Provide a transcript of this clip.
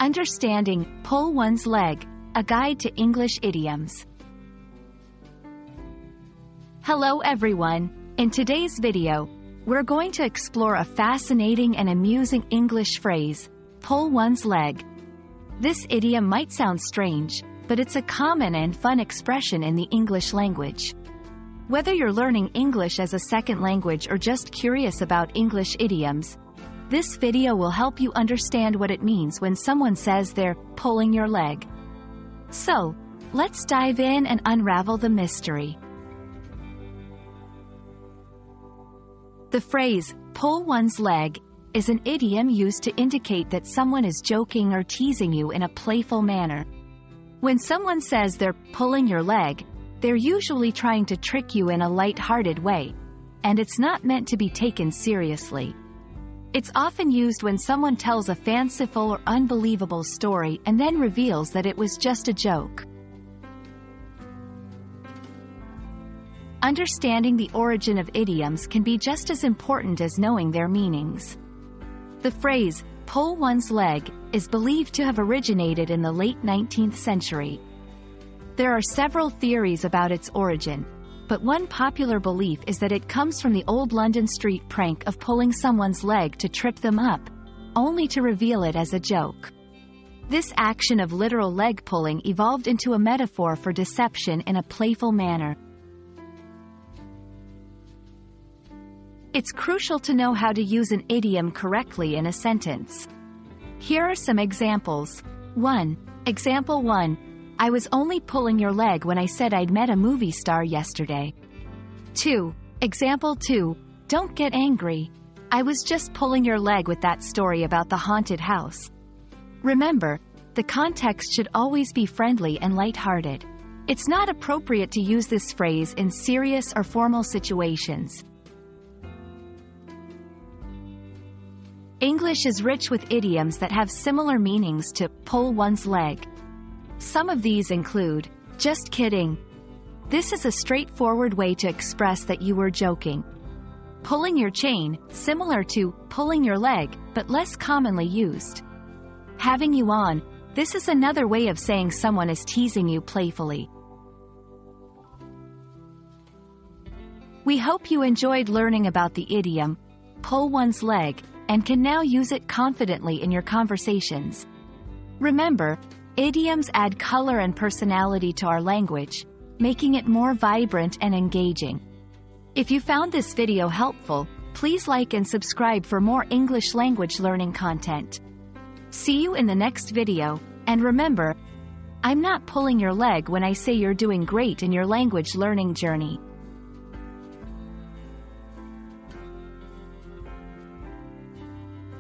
Understanding, pull one's leg, a guide to English idioms. Hello everyone, in today's video, we're going to explore a fascinating and amusing English phrase, pull one's leg. This idiom might sound strange, but it's a common and fun expression in the English language. Whether you're learning English as a second language or just curious about English idioms, this video will help you understand what it means when someone says they're pulling your leg. So, let's dive in and unravel the mystery. The phrase, pull one's leg, is an idiom used to indicate that someone is joking or teasing you in a playful manner. When someone says they're pulling your leg, they're usually trying to trick you in a light-hearted way, and it's not meant to be taken seriously. It's often used when someone tells a fanciful or unbelievable story and then reveals that it was just a joke. Understanding the origin of idioms can be just as important as knowing their meanings. The phrase, pull one's leg, is believed to have originated in the late 19th century. There are several theories about its origin, but one popular belief is that it comes from the old London street prank of pulling someone's leg to trip them up, only to reveal it as a joke. This action of literal leg pulling evolved into a metaphor for deception in a playful manner. It's crucial to know how to use an idiom correctly in a sentence. Here are some examples. 1. Example 1. I was only pulling your leg when I said I'd met a movie star yesterday. 2. Example 2. Don't get angry. I was just pulling your leg with that story about the haunted house. Remember, the context should always be friendly and lighthearted. It's not appropriate to use this phrase in serious or formal situations. English is rich with idioms that have similar meanings to pull one's leg. Some of these include, just kidding. This is a straightforward way to express that you were joking. Pulling your chain, similar to pulling your leg, but less commonly used. Having you on, this is another way of saying someone is teasing you playfully. We hope you enjoyed learning about the idiom, pull one's leg, and can now use it confidently in your conversations. Remember, idioms add color and personality to our language, making it more vibrant and engaging. If you found this video helpful, please like and subscribe for more English language learning content. See you in the next video, and remember, I'm not pulling your leg when I say you're doing great in your language learning journey.